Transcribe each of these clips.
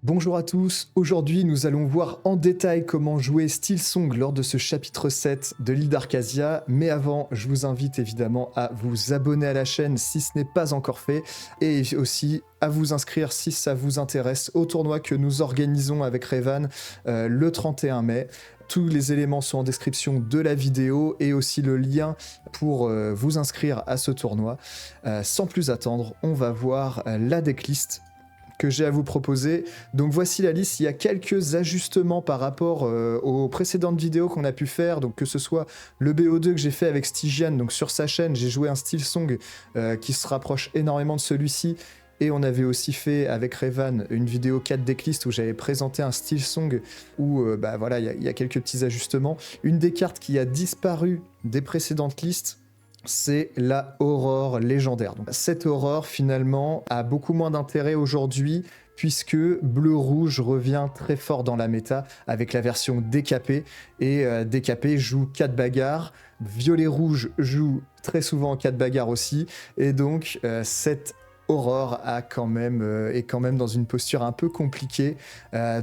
Bonjour à tous, aujourd'hui nous allons voir en détail comment jouer Steelsong lors de ce chapitre 7 de l'île d'Arcasia, mais avant je vous invite évidemment à vous abonner à la chaîne si ce n'est pas encore fait, et aussi à vous inscrire si ça vous intéresse au tournoi que nous organisons avec Revan le 31 mai. Tous les éléments sont en description de la vidéo et aussi le lien pour vous inscrire à ce tournoi. Sans plus attendre, on va voir la decklist que j'ai à vous proposer. Donc voici la liste, il y a quelques ajustements par rapport aux précédentes vidéos qu'on a pu faire, donc que ce soit le BO2 que j'ai fait avec Stygian, donc sur sa chaîne, j'ai joué un Steelsong qui se rapproche énormément de celui-ci, et on avait aussi fait avec Revan une vidéo 4 decklist où j'avais présenté un Steelsong où voilà, il y a quelques petits ajustements. Une des cartes qui a disparu des précédentes listes, c'est la Aurore légendaire. Donc, cette Aurore, finalement, a beaucoup moins d'intérêt aujourd'hui, puisque bleu-rouge revient très fort dans la méta avec la version DKP, et DKP joue 4 bagarres, violet-rouge joue très souvent 4 bagarres aussi, et donc cette Aurore est quand même dans une posture un peu compliquée,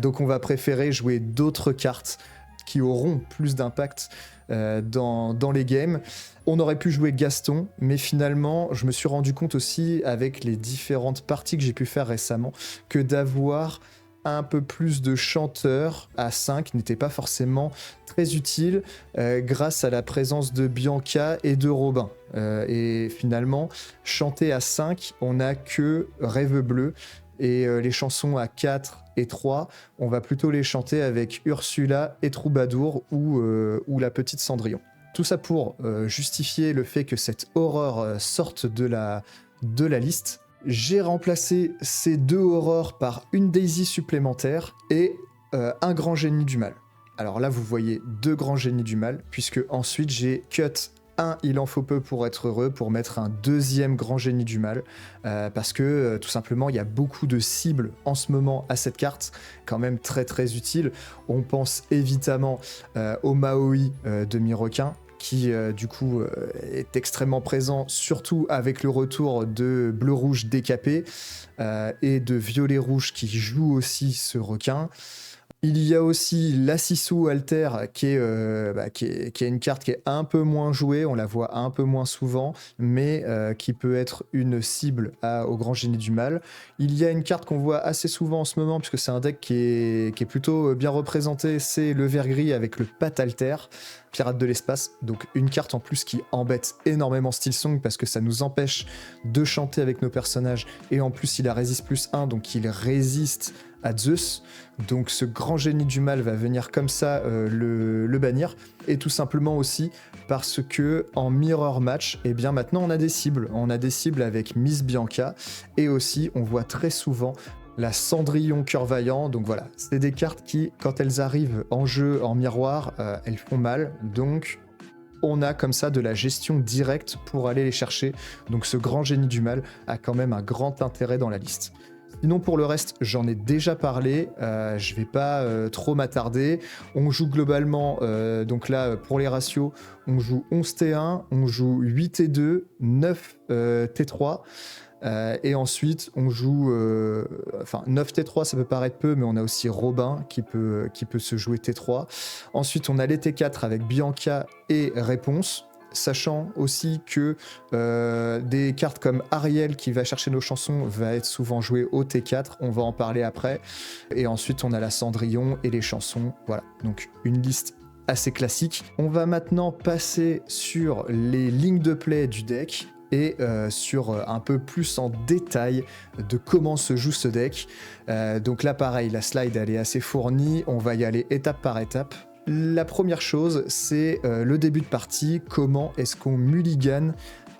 donc on va préférer jouer d'autres cartes qui auront plus d'impact dans les games. On aurait pu jouer Gaston, mais finalement, je me suis rendu compte aussi, avec les différentes parties que j'ai pu faire récemment, que d'avoir un peu plus de chanteurs à 5 n'était pas forcément très utile grâce à la présence de Bianca et de Robin. Et finalement, chanter à 5, on n'a que Rêve Bleu, et les chansons à 4 et 3, on va plutôt les chanter avec Ursula et Troubadour ou la petite Cendrillon. Tout ça pour justifier le fait que cette horreur sorte de la liste. J'ai remplacé ces deux horreurs par une Daisy supplémentaire et un grand génie du mal. Alors là, vous voyez deux grands génies du mal, puisque ensuite j'ai cut un il en faut peu pour être heureux pour mettre un deuxième grand génie du mal, parce que tout simplement il y a beaucoup de cibles en ce moment à cette carte, quand même très très utile. On pense évidemment au Maoi demi-requin, qui du coup est extrêmement présent, surtout avec le retour de bleu-rouge décapé et de violet-rouge qui joue aussi ce requin. Il y a aussi la Sissou Alter qui est une carte qui est un peu moins jouée, on la voit un peu moins souvent, mais qui peut être une cible au grand génie du mal. Il y a une carte qu'on voit assez souvent en ce moment, puisque c'est un deck qui est plutôt bien représenté, c'est le vert gris avec le Pat Alter, Pirate de l'espace, donc une carte en plus qui embête énormément Steelsong parce que ça nous empêche de chanter avec nos personnages, et en plus il a résiste +1, donc il résiste à Zeus, donc ce grand génie du mal va venir comme ça le bannir, et tout simplement aussi parce que en mirror match, et bien maintenant on a des cibles avec Miss Bianca, et aussi on voit très souvent la Cendrillon Cœur Vaillant. Donc voilà, c'est des cartes qui, quand elles arrivent en jeu en miroir, elles font mal, donc on a comme ça de la gestion directe pour aller les chercher, donc ce grand génie du mal a quand même un grand intérêt dans la liste. Sinon pour le reste, j'en ai déjà parlé, je vais pas trop m'attarder. On joue globalement, donc là pour les ratios, on joue 11 T1, on joue 8 T2, 9 T3, et ensuite on joue 9 T3, ça peut paraître peu, mais on a aussi Robin qui peut se jouer T3. Ensuite on a les T4 avec Bianca et Réponse, sachant aussi que des cartes comme Ariel qui va chercher nos chansons va être souvent jouée au T4, on va en parler après. Et ensuite on a la Cendrillon et les chansons, voilà, donc une liste assez classique. On va maintenant passer sur les lignes de play du deck et sur un peu plus en détail de comment se joue ce deck. Donc là pareil, la slide elle est assez fournie, on va y aller étape par étape. La première chose, c'est le début de partie, comment est-ce qu'on mulligan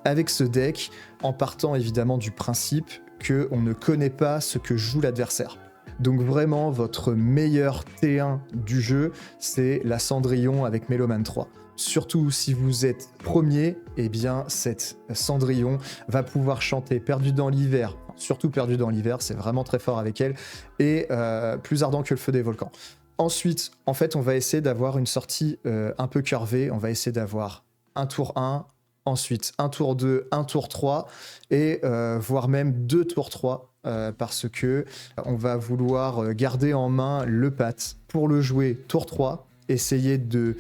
avec ce deck, en partant évidemment du principe qu'on ne connaît pas ce que joue l'adversaire. Donc vraiment, votre meilleur T1 du jeu, c'est la Cendrillon avec Méloman 3. Surtout si vous êtes premier, eh bien cette Cendrillon va pouvoir chanter Perdu dans l'hiver, surtout Perdu dans l'hiver, c'est vraiment très fort avec elle, et Plus ardent que le feu des volcans. Ensuite, en fait, on va essayer d'avoir une sortie un peu curvée. On va essayer d'avoir un tour 1, ensuite un tour 2, un tour 3, et voire même 2 tours 3 parce que on va vouloir garder en main le Pat pour le jouer tour 3, essayer de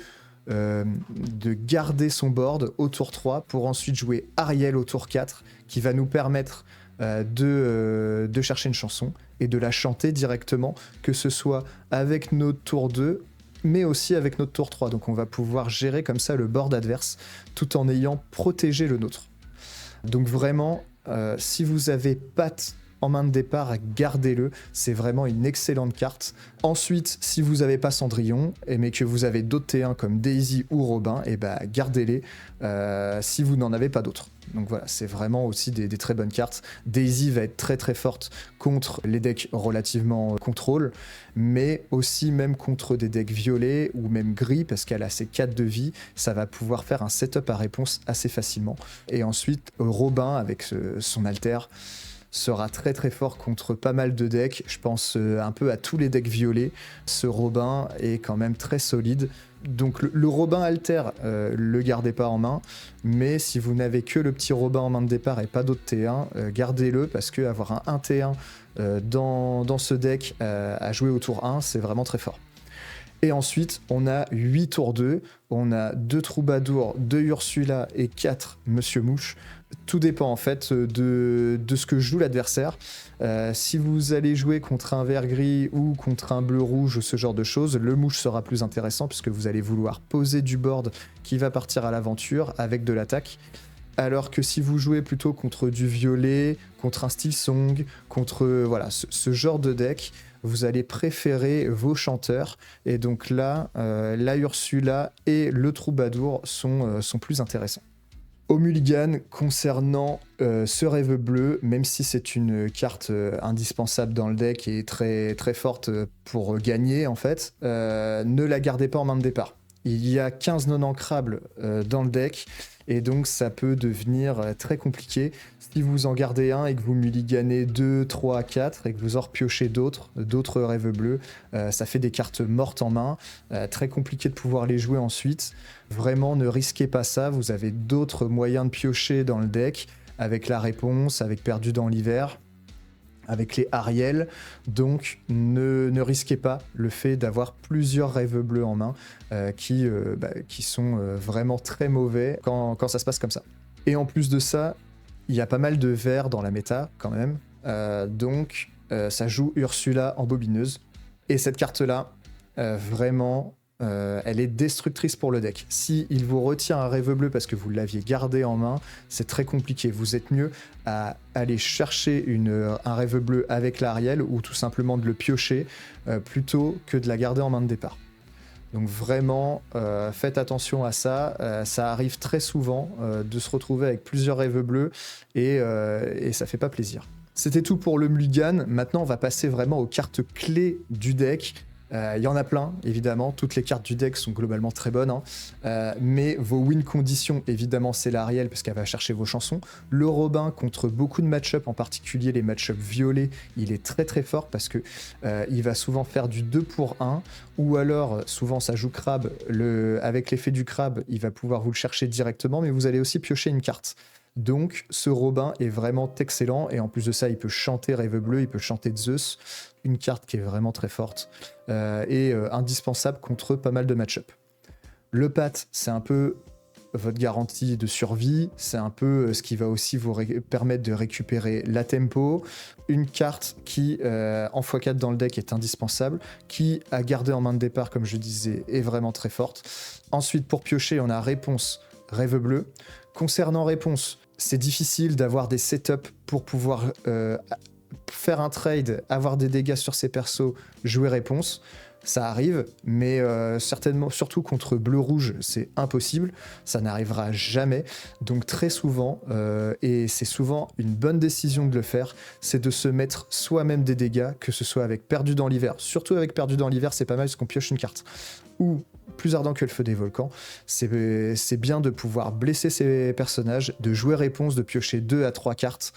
garder son board au tour 3 pour ensuite jouer Ariel au tour 4 qui va nous permettre de chercher une chanson et de la chanter directement, que ce soit avec notre tour 2 mais aussi avec notre tour 3. Donc on va pouvoir gérer comme ça le board adverse tout en ayant protégé le nôtre. Donc vraiment, si vous avez Pat en main de départ, gardez-le, c'est vraiment une excellente carte. Ensuite, si vous n'avez pas Cendrillon, mais que vous avez d'autres T1 comme Daisy ou Robin, et gardez-les si vous n'en avez pas d'autres. Donc voilà, c'est vraiment aussi des très bonnes cartes. Daisy va être très très forte contre les decks relativement contrôle, mais aussi même contre des decks violets ou même gris, parce qu'elle a ses 4 de vie, ça va pouvoir faire un setup à réponse assez facilement. Et ensuite, Robin, avec son alter, sera très très fort contre pas mal de decks. Je pense un peu à tous les decks violets. Ce Robin est quand même très solide. Donc le Robin alter, le gardez pas en main, mais si vous n'avez que le petit Robin en main de départ et pas d'autres T1, gardez-le, parce que avoir un 1T1 dans ce deck à jouer au tour 1, c'est vraiment très fort. Et ensuite, on a 8 tours 2, on a 2 Troubadours, 2 Ursula et 4 Monsieur Mouche. Tout dépend en fait de ce que joue l'adversaire. Si vous allez jouer contre un vert gris ou contre un bleu rouge, ce genre de choses, le mouche sera plus intéressant puisque vous allez vouloir poser du board qui va partir à l'aventure avec de l'attaque. Alors que si vous jouez plutôt contre du violet, contre un Steel Song, contre voilà, ce genre de deck, vous allez préférer vos chanteurs. Et donc là, la Ursula et le Troubadour sont plus intéressants. Au mulligan, concernant ce rêve bleu, même si c'est une carte indispensable dans le deck et très, très forte pour gagner en fait, ne la gardez pas en main de départ. Il y a 15 non ancrables dans le deck, et donc ça peut devenir très compliqué. Si vous en gardez un et que vous mulliganez 2, 3, 4 et que vous en repiochez d'autres rêves bleus, ça fait des cartes mortes en main, très compliqué de pouvoir les jouer ensuite. Vraiment, ne risquez pas ça, vous avez d'autres moyens de piocher dans le deck, avec la réponse, avec Perdu dans l'hiver, avec les Ariel, donc ne risquez pas le fait d'avoir plusieurs rêves bleus en main qui sont vraiment très mauvais quand ça se passe comme ça. Et en plus de ça, il y a pas mal de verts dans la méta quand même, donc ça joue Ursula en bobineuse, et cette carte-là, vraiment... elle est destructrice pour le deck. Si il vous retient un rêve bleu parce que vous l'aviez gardé en main, c'est très compliqué. Vous êtes mieux à aller chercher un rêve bleu avec l'Ariel ou tout simplement de le piocher plutôt que de la garder en main de départ. Donc vraiment, faites attention à ça. Ça arrive très souvent de se retrouver avec plusieurs rêves bleus et ça fait pas plaisir. C'était tout pour le mulligan. Maintenant, on va passer vraiment aux cartes clés du deck. Il y en a plein, évidemment. Toutes les cartes du deck sont globalement très bonnes. Mais vos win conditions, évidemment, c'est l'Ariel parce qu'elle va chercher vos chansons. Le Robin, contre beaucoup de match-up, en particulier les match-up violets, il est très très fort parce que il va souvent faire du 2 pour 1. Ou alors, souvent, ça joue crabe. Avec l'effet du crabe, il va pouvoir vous le chercher directement, mais vous allez aussi piocher une carte. Donc ce Robin est vraiment excellent, et en plus de ça il peut chanter Rêve Bleu, il peut chanter Zeus, une carte qui est vraiment très forte et indispensable contre pas mal de match-up. Le Pat, c'est un peu votre garantie de survie, c'est un peu ce qui va aussi vous permettre de récupérer la tempo, une carte qui en x4 dans le deck est indispensable, qui à garder en main de départ comme je disais est vraiment très forte. Ensuite pour piocher on a Réponse, Rêve Bleu. Concernant Réponse, c'est difficile d'avoir des setups pour pouvoir faire un trade, avoir des dégâts sur ses persos, jouer Réponse. Ça arrive, mais certainement, surtout contre bleu-rouge, c'est impossible. Ça n'arrivera jamais. Donc très souvent, et c'est souvent une bonne décision de le faire, c'est de se mettre soi-même des dégâts, que ce soit avec Perdu dans l'hiver. Surtout avec Perdu dans l'hiver, c'est pas mal parce qu'on pioche une carte. Ou Plus ardent que le feu des volcans, c'est bien de pouvoir blesser ses personnages, de jouer Réponse, de piocher 2 à 3 cartes.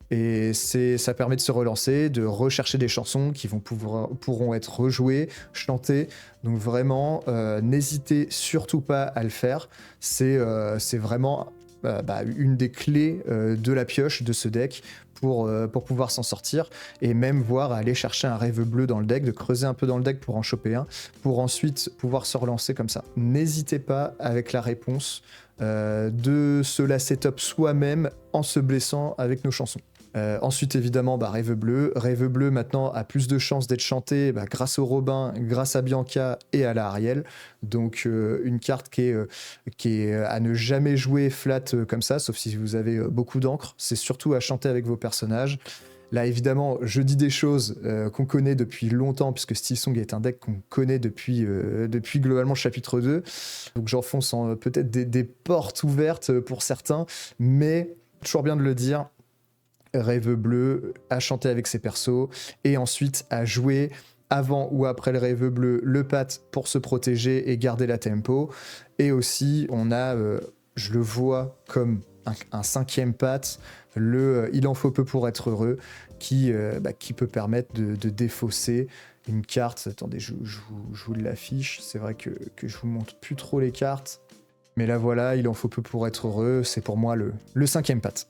Et ça permet de se relancer, de rechercher des chansons qui pourront être rejouées, chantées. Donc vraiment, n'hésitez surtout pas à le faire. C'est vraiment une des clés de la pioche de ce deck pour pouvoir s'en sortir, et même voir aller chercher un rêve bleu dans le deck, de creuser un peu dans le deck pour en choper un, pour ensuite pouvoir se relancer comme ça. N'hésitez pas avec la réponse de se la setup soi-même en se blessant avec nos chansons. Ensuite, évidemment, Rêve Bleu. Rêve Bleu, maintenant, a plus de chances d'être chanté grâce au Robin, grâce à Bianca et à la Ariel. Donc, une carte qui est à ne jamais jouer flat comme ça, sauf si vous avez beaucoup d'encre. C'est surtout à chanter avec vos personnages. Là, évidemment, je dis des choses qu'on connaît depuis longtemps, puisque Steelsong est un deck qu'on connaît depuis globalement chapitre 2. Donc, j'enfonce peut-être des portes ouvertes pour certains, mais toujours bien de le dire, Rêve Bleu, à chanter avec ses persos, et ensuite à jouer avant ou après le Rêve Bleu le pat pour se protéger et garder la tempo. Et aussi, on a, je le vois comme un cinquième pat, Il en faut peu pour être heureux, qui peut permettre de défausser une carte. Attendez, je vous l'affiche, c'est vrai que je vous montre plus trop les cartes, mais là voilà, Il en faut peu pour être heureux, c'est pour moi le cinquième pat.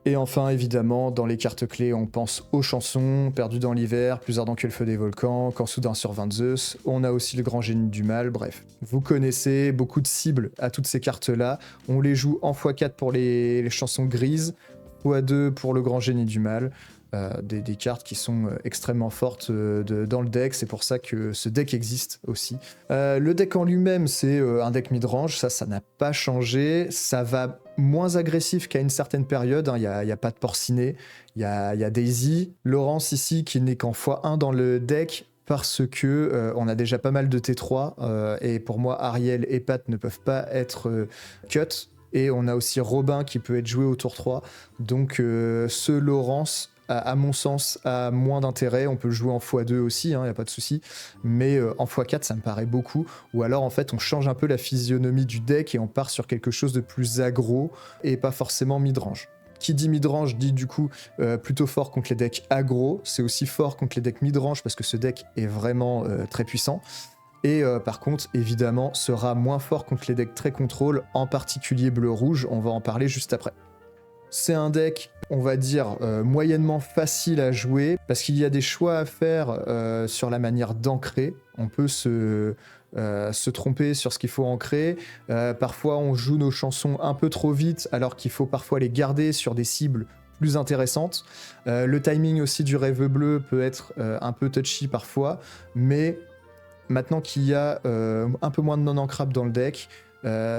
Et enfin, évidemment, dans les cartes clés, on pense aux chansons, Perdu dans l'hiver, Plus ardent que le feu des volcans, Quand soudain survint Zeus, on a aussi le grand génie du mal, bref. Vous connaissez beaucoup de cibles à toutes ces cartes-là, on les joue en x4 pour les chansons grises, x2 pour le grand génie du mal, des cartes qui sont extrêmement fortes dans le deck, c'est pour ça que ce deck existe aussi. Le deck en lui-même, c'est un deck mid-range, ça n'a pas changé, ça va moins agressif qu'à une certaine période, il n'y a pas de Porcinet, il y a Daisy, Laurence ici qui n'est qu'en x1 dans le deck, parce que on a déjà pas mal de T3, et pour moi Ariel et Pat ne peuvent pas être cut, et on a aussi Robin qui peut être joué au tour 3, donc ce Laurence, à mon sens, a moins d'intérêt. On peut le jouer en x2 aussi, y a pas de souci, mais en x4 ça me paraît beaucoup, ou alors en fait on change un peu la physionomie du deck et on part sur quelque chose de plus aggro et pas forcément mid-range. Qui dit mid-range dit du coup plutôt fort contre les decks aggro, c'est aussi fort contre les decks mid-range parce que ce deck est vraiment très puissant. Et par contre, évidemment, sera moins fort contre les decks très contrôle, en particulier bleu-rouge, on va en parler juste après. C'est un deck, on va dire, moyennement facile à jouer, parce qu'il y a des choix à faire sur la manière d'ancrer. On peut se tromper sur ce qu'il faut ancrer. Parfois, on joue nos chansons un peu trop vite, alors qu'il faut parfois les garder sur des cibles plus intéressantes. Le timing aussi du Rêve Bleu peut être un peu touchy parfois, mais maintenant qu'il y a un peu moins de non-ancrable dans le deck,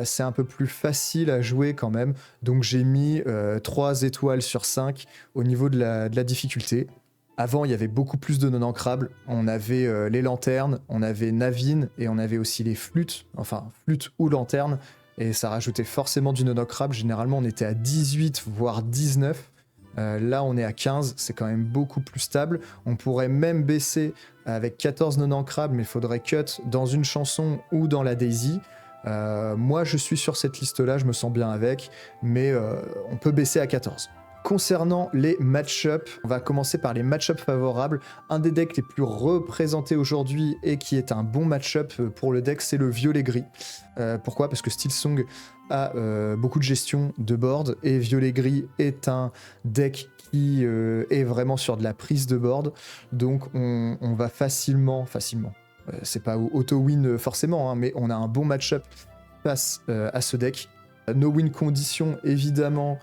c'est un peu plus facile à jouer quand même. Donc j'ai mis 3 étoiles sur 5 au niveau de la difficulté. Avant, il y avait beaucoup plus de non-ancrables. On avait les lanternes, on avait Navin, et on avait aussi les flûtes, enfin flûtes ou lanternes, et ça rajoutait forcément du non-ancrable. Généralement, on était à 18, voire 19. Là, on est à 15, c'est quand même beaucoup plus stable. On pourrait même baisser avec 14 non-ancrables, mais il faudrait cut dans une chanson ou dans la Daisy. Moi, je suis sur cette liste-là, je me sens bien avec, mais on peut baisser à 14. Concernant les match-up, on va commencer par les match-up favorables. Un des decks les plus représentés aujourd'hui et qui est un bon match-up pour le deck, c'est le violet-gris. Pourquoi ? Parce que Steelsong a beaucoup de gestion de board, et violet-gris est un deck qui est vraiment sur de la prise de board, donc on va facilement, c'est pas auto-win forcément, mais on a un bon match-up face à ce deck. No win condition, évidemment,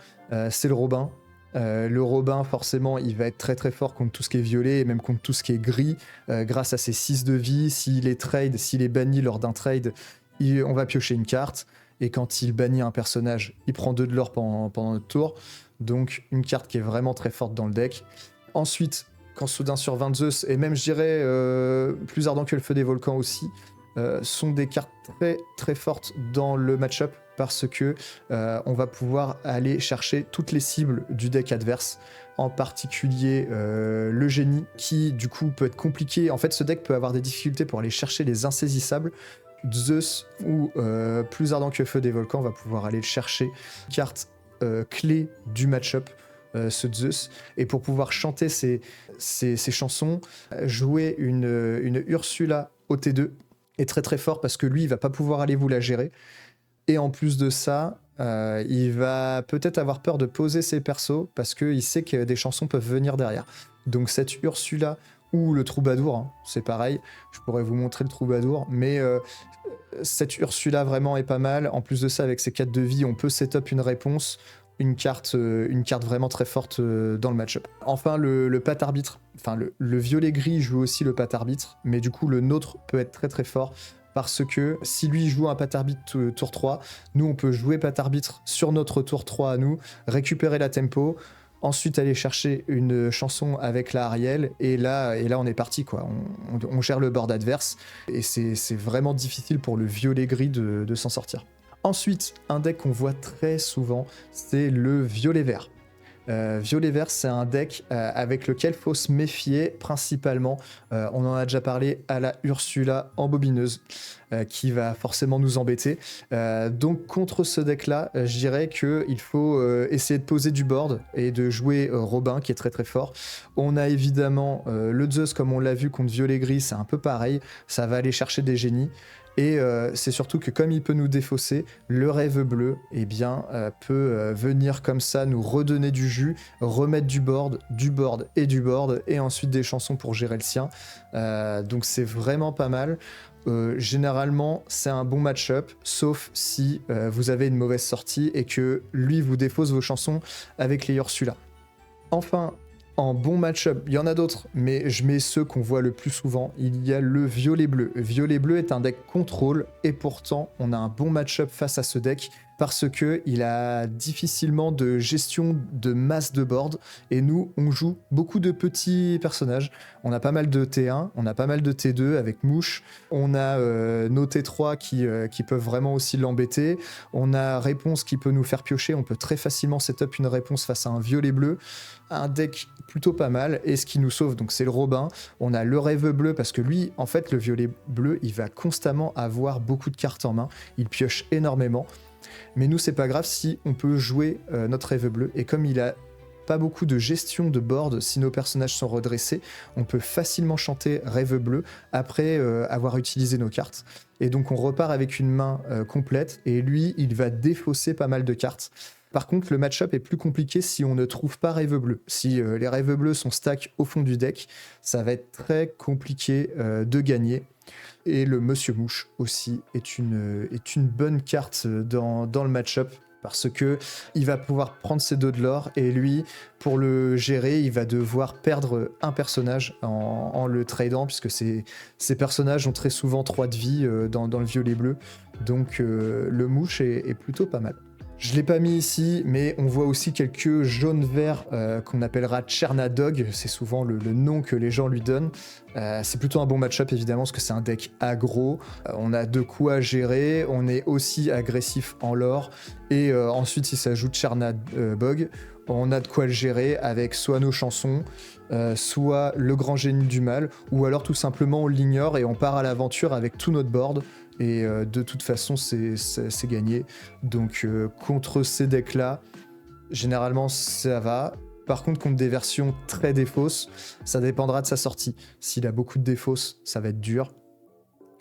c'est le Robin. Le Robin, forcément, il va être très très fort contre tout ce qui est violet et même contre tout ce qui est gris, grâce à ses 6 de vie. S'il est banni lors d'un trade, on va piocher une carte, et quand il bannit un personnage, il prend 2 de l'or pendant notre tour. Donc une carte qui est vraiment très forte dans le deck. Ensuite, Quand soudain survint Zeus, et même je dirais Plus ardent que le feu des volcans aussi, sont des cartes très très fortes dans le match-up, parce que on va pouvoir aller chercher toutes les cibles du deck adverse, en particulier le génie, qui du coup peut être compliqué. En fait, ce deck peut avoir des difficultés pour aller chercher les insaisissables. Zeus ou Plus ardent que le feu des volcans va pouvoir aller le chercher, carte clé du match-up, ce Zeus, et pour pouvoir chanter ces chansons, jouer une Ursula au T2 est très très fort, parce que lui il va pas pouvoir aller vous la gérer, et en plus de ça, Il va peut-être avoir peur de poser ses persos parce qu'il sait que des chansons peuvent venir derrière. Donc cette Ursula ou le troubadour, hein, c'est pareil, je pourrais vous montrer le troubadour, mais cette Ursula vraiment est pas mal. En plus de ça, avec ses 4 de vie, on peut setup une réponse, une carte vraiment très forte dans le match-up. Enfin, le pat arbitre, enfin le violet-gris joue aussi le pat arbitre, mais du coup le nôtre peut être très très fort parce que si lui joue un pat arbitre tour 3, nous on peut jouer pat arbitre sur notre tour 3 à nous, récupérer la tempo, ensuite aller chercher une chanson avec la Ariel, et là on est parti quoi. On gère le board adverse, et c'est vraiment difficile pour le violet-gris de s'en sortir. Ensuite, un deck qu'on voit très souvent, c'est le violet-vert. Violet-vert, c'est un deck avec lequel il faut se méfier principalement. On en a déjà parlé à la Ursula embobineuse, qui va forcément nous embêter. Donc contre ce deck-là, je dirais qu'il faut essayer de poser du board et de jouer Robin, qui est très très fort. On a évidemment le Zeus, comme on l'a vu contre Violet-Gris, c'est un peu pareil. Ça va aller chercher des génies. Et c'est surtout que comme il peut nous défausser, le rêve bleu peut venir comme ça nous redonner du jus, remettre du board, et ensuite des chansons pour gérer le sien. Donc c'est vraiment pas mal. Généralement, c'est un bon match-up, sauf si vous avez une mauvaise sortie et que lui vous défausse vos chansons avec les Ursula. Enfin, en bon match-up, il y en a d'autres, mais je mets ceux qu'on voit le plus souvent. Il y a le violet-bleu. Violet-bleu est un deck contrôle, et pourtant, on a un bon match-up face à ce deck, parce qu'il a difficilement de gestion de masse de board, et nous, on joue beaucoup de petits personnages. On a pas mal de T1, on a pas mal de T2 avec Mouche, on a nos T3 qui peuvent vraiment aussi l'embêter, on a Réponse qui peut nous faire piocher, on peut très facilement setup une réponse face à un violet-bleu. Un deck plutôt pas mal, et ce qui nous sauve, donc c'est le Robin. On a le rêve bleu, parce que lui, en fait, le violet bleu, il va constamment avoir beaucoup de cartes en main, il pioche énormément, mais nous c'est pas grave si on peut jouer notre rêve bleu, et comme il a pas beaucoup de gestion de board, si nos personnages sont redressés, on peut facilement chanter rêve bleu après avoir utilisé nos cartes, et donc on repart avec une main complète, et lui il va défausser pas mal de cartes. Par contre, le match-up est plus compliqué si on ne trouve pas rêve bleu. Si les rêves bleus sont stack au fond du deck, ça va être très compliqué de gagner. Et le Monsieur Mouche aussi est une bonne carte dans le match-up, parce que il va pouvoir prendre ses deux de l'or, et lui, pour le gérer, il va devoir perdre un personnage en le tradant, puisque ces personnages ont très souvent 3 de vie dans le violet bleu. Donc le Mouche est plutôt pas mal. Je ne l'ai pas mis ici, mais on voit aussi quelques jaunes-verts qu'on appellera Chernadog, c'est souvent le nom que les gens lui donnent. C'est plutôt un bon match-up évidemment, parce que c'est un deck aggro, on a de quoi gérer, on est aussi agressif en lore, et ensuite si ça ajoute Chernadog, on a de quoi le gérer avec soit nos chansons, soit le grand génie du mal, ou alors tout simplement on l'ignore et on part à l'aventure avec tout notre board. Et de toute façon, c'est gagné. Donc contre ces decks-là, généralement, ça va. Par contre, contre des versions très défausses, ça dépendra de sa sortie. S'il a beaucoup de défausses, ça va être dur.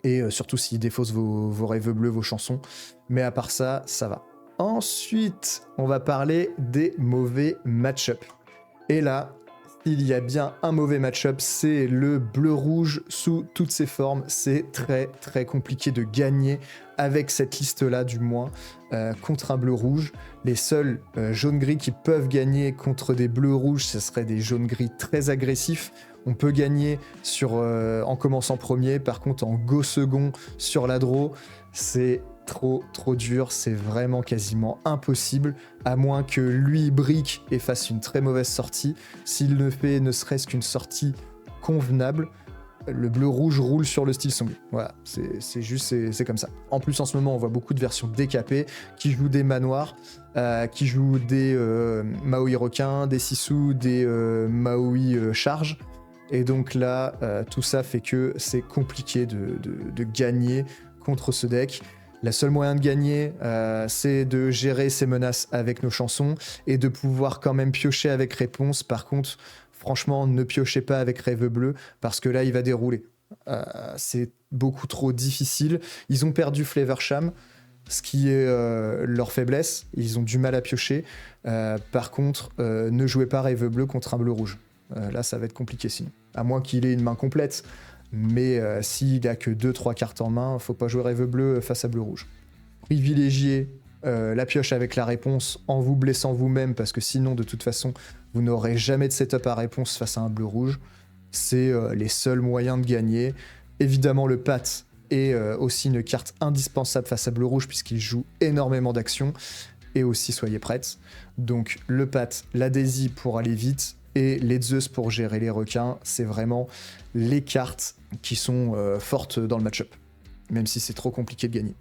Et surtout s'il défausse vos rêves bleus, vos chansons. Mais à part ça, ça va. Ensuite, on va parler des mauvais match-up. Et là, il y a bien un mauvais match-up, c'est le bleu-rouge sous toutes ses formes. C'est très très compliqué de gagner avec cette liste-là, du moins, contre un bleu-rouge. Les seuls jaunes-gris qui peuvent gagner contre des bleus-rouges, ce seraient des jaunes-gris très agressifs. On peut gagner en commençant premier, par contre en go second sur la draw, c'est trop dur, c'est vraiment quasiment impossible, à moins que lui brique et fasse une très mauvaise sortie. S'il ne fait ne serait-ce qu'une sortie convenable, le bleu-rouge roule sur le style song. Voilà, c'est comme ça. En plus, en ce moment, on voit beaucoup de versions décapées qui jouent des manoirs, qui jouent des Maui requins, des Sisu, des Maui charge. Et donc là, tout ça fait que c'est compliqué de gagner contre ce deck. La seule moyen de gagner, c'est de gérer ses menaces avec nos chansons et de pouvoir quand même piocher avec réponse. Par contre, franchement, ne piochez pas avec rêve bleu, parce que là, il va dérouler. C'est beaucoup trop difficile. Ils ont perdu Flavorsham. ce qui est leur faiblesse. Ils ont du mal à piocher. Par contre, ne jouez pas Rêve Bleu contre un bleu-rouge. Là, ça va être compliqué sinon. À moins qu'il ait une main complète. Mais s'il a que 2-3 cartes en main, faut pas jouer Rêve Bleu face à bleu-rouge. Privilégiez la pioche avec la réponse en vous blessant vous-même, parce que sinon, de toute façon, vous n'aurez jamais de setup à réponse face à un bleu-rouge. C'est les seuls moyens de gagner. Évidemment, le pat est aussi une carte indispensable face à bleu-rouge, puisqu'il joue énormément d'actions. Et aussi, soyez prêtes. Donc, le pat, la Daisy pour aller vite, et les Zeus pour gérer les requins, c'est vraiment les cartes qui sont fortes dans le match-up, même si c'est trop compliqué de gagner.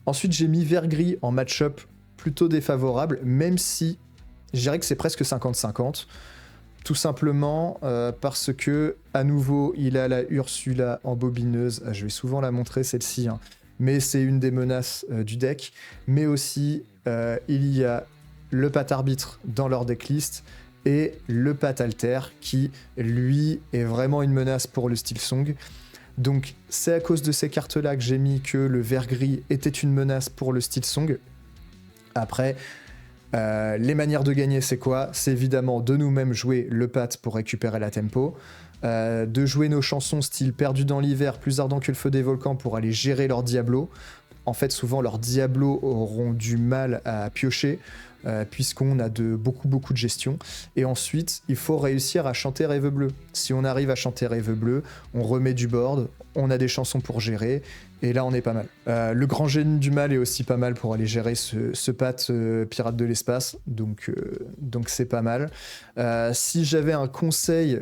Ensuite, j'ai mis vert-gris en match-up plutôt défavorable, même si je dirais que c'est presque 50-50, tout simplement parce que, à nouveau, il a la Ursula en bobineuse. Je vais souvent la montrer, celle-ci, hein, mais c'est une des menaces du deck. Mais aussi, il y a le pat arbitre dans leur decklist, et le pat alter qui, lui, est vraiment une menace pour le Steel Song. Donc c'est à cause de ces cartes-là que j'ai mis que le vert-gris était une menace pour le Steel Song. Après, les manières de gagner, c'est quoi? C'est évidemment de nous-mêmes jouer le pat pour récupérer la tempo, de jouer nos chansons style Perdu dans l'hiver, Plus ardent que le feu des volcans pour aller gérer leurs diablos. En fait, souvent, leurs diablos auront du mal à piocher, puisqu'on a beaucoup de gestion. Et ensuite, il faut réussir à chanter Rêve Bleu. Si on arrive à chanter Rêve Bleu, on remet du board, on a des chansons pour gérer, et là on est pas mal. Le grand génie du mal est aussi pas mal pour aller gérer ce pat pirate de l'espace, donc c'est pas mal. Si j'avais un conseil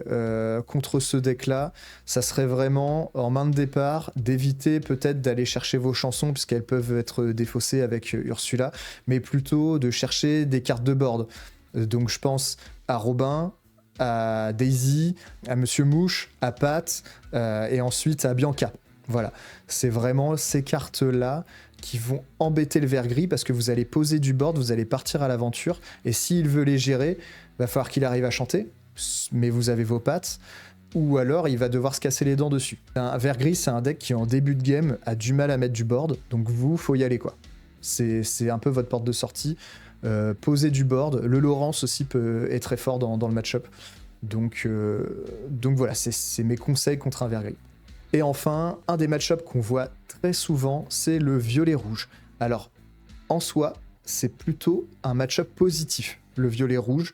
contre ce deck-là, ça serait vraiment, en main de départ, d'éviter peut-être d'aller chercher vos chansons, puisqu'elles peuvent être défaussées avec Ursula, mais plutôt de chercher des cartes de board. Donc je pense à Robin, à Daisy, à Monsieur Mouche, à Pat, et ensuite à Bianca. Voilà, c'est vraiment ces cartes-là qui vont embêter le vert-gris, parce que vous allez poser du board, vous allez partir à l'aventure, et s'il veut les gérer, va falloir qu'il arrive à chanter, mais vous avez vos pattes, ou alors il va devoir se casser les dents dessus. Un vert-gris, c'est un deck qui en début de game a du mal à mettre du board, donc faut y aller quoi. C'est un peu votre porte de sortie. Poser du board. Le Laurence aussi est très fort dans le match-up. Donc voilà, c'est mes conseils contre un vert-gris. Et enfin, un des match-ups qu'on voit très souvent, c'est le violet-rouge. Alors, en soi, c'est plutôt un match-up positif, le violet-rouge,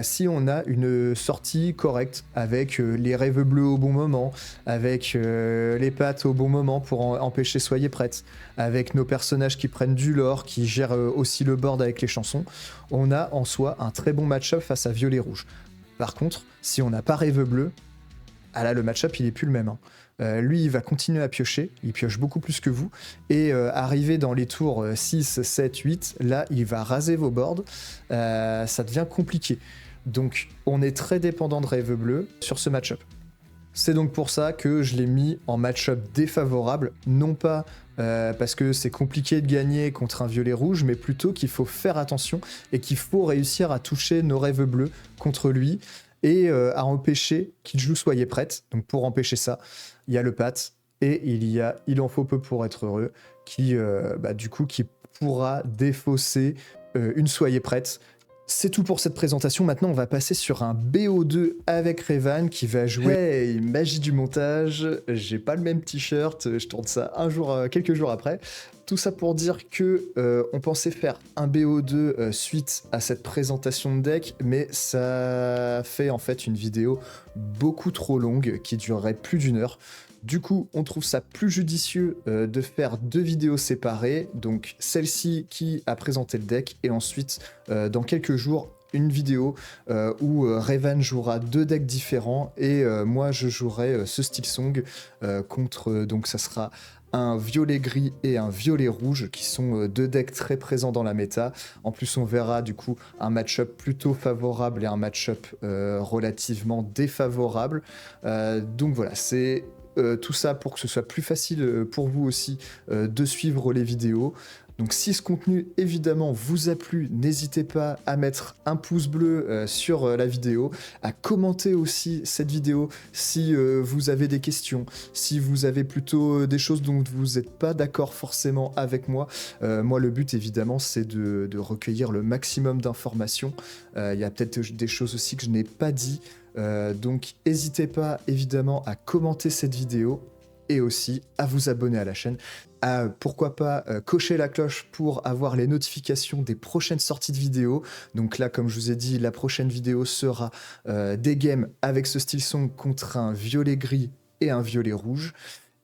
si on a une sortie correcte, avec les rêves bleus au bon moment, avec les pattes au bon moment pour empêcher Soyez prêtes, avec nos personnages qui prennent du lore, qui gèrent aussi le board avec les chansons, on a en soi un très bon match-up face à violet-rouge. Par contre, si on n'a pas rêve bleu, ah là, le match-up, il est plus le même, hein. Lui, il va continuer à piocher, il pioche beaucoup plus que vous, et arrivé dans les tours 6, 7, 8, là, il va raser vos boards, ça devient compliqué. Donc, on est très dépendant de Rêve Bleu sur ce match-up. C'est donc pour ça que je l'ai mis en match-up défavorable, non pas parce que c'est compliqué de gagner contre un violet-rouge, mais plutôt qu'il faut faire attention et qu'il faut réussir à toucher nos Rêves Bleus contre lui, et à empêcher qu'il joue Soyez prête. Donc pour empêcher ça, il y a le pat, et il y a Il en faut peu pour être heureux, qui qui pourra défausser une Soyez prête. C'est tout pour cette présentation. Maintenant, on va passer sur un BO2 avec Revan qui va jouer. Hey, magie du montage, j'ai pas le même t-shirt, je tourne ça quelques jours après. Tout ça pour dire que on pensait faire un BO2 suite à cette présentation de deck, mais ça fait en fait une vidéo beaucoup trop longue qui durerait plus d'1 heure. Du coup, on trouve ça plus judicieux de faire 2 vidéos séparées, donc celle-ci qui a présenté le deck, et ensuite, dans quelques jours, une vidéo où Revan jouera 2 decks différents, et moi je jouerai ce Steel Song contre, donc ça sera un violet gris et un violet rouge, qui sont 2 decks très présents dans la méta. En plus, on verra du coup un match-up plutôt favorable et un match-up relativement défavorable. Donc voilà, c'est tout ça pour que ce soit plus facile pour vous aussi de suivre les vidéos. Donc si ce contenu évidemment vous a plu, n'hésitez pas à mettre un pouce bleu sur la vidéo, à commenter aussi cette vidéo si vous avez des questions, si vous avez plutôt des choses dont vous n'êtes pas d'accord forcément avec moi. Moi le but évidemment c'est de recueillir le maximum d'informations. Il y a peut-être des choses aussi que je n'ai pas dit. Donc n'hésitez pas évidemment à commenter cette vidéo et aussi à vous abonner à la chaîne, à pourquoi pas cocher la cloche pour avoir les notifications des prochaines sorties de vidéos. Donc là, comme je vous ai dit, la prochaine vidéo sera des games avec ce style song contre un violet gris et un violet rouge.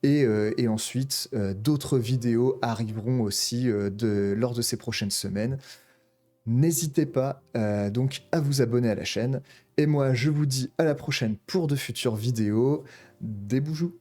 Et ensuite, d'autres vidéos arriveront aussi lors de ces prochaines semaines. N'hésitez pas donc à vous abonner à la chaîne. Et moi, je vous dis à la prochaine pour de futures vidéos. Des boujous!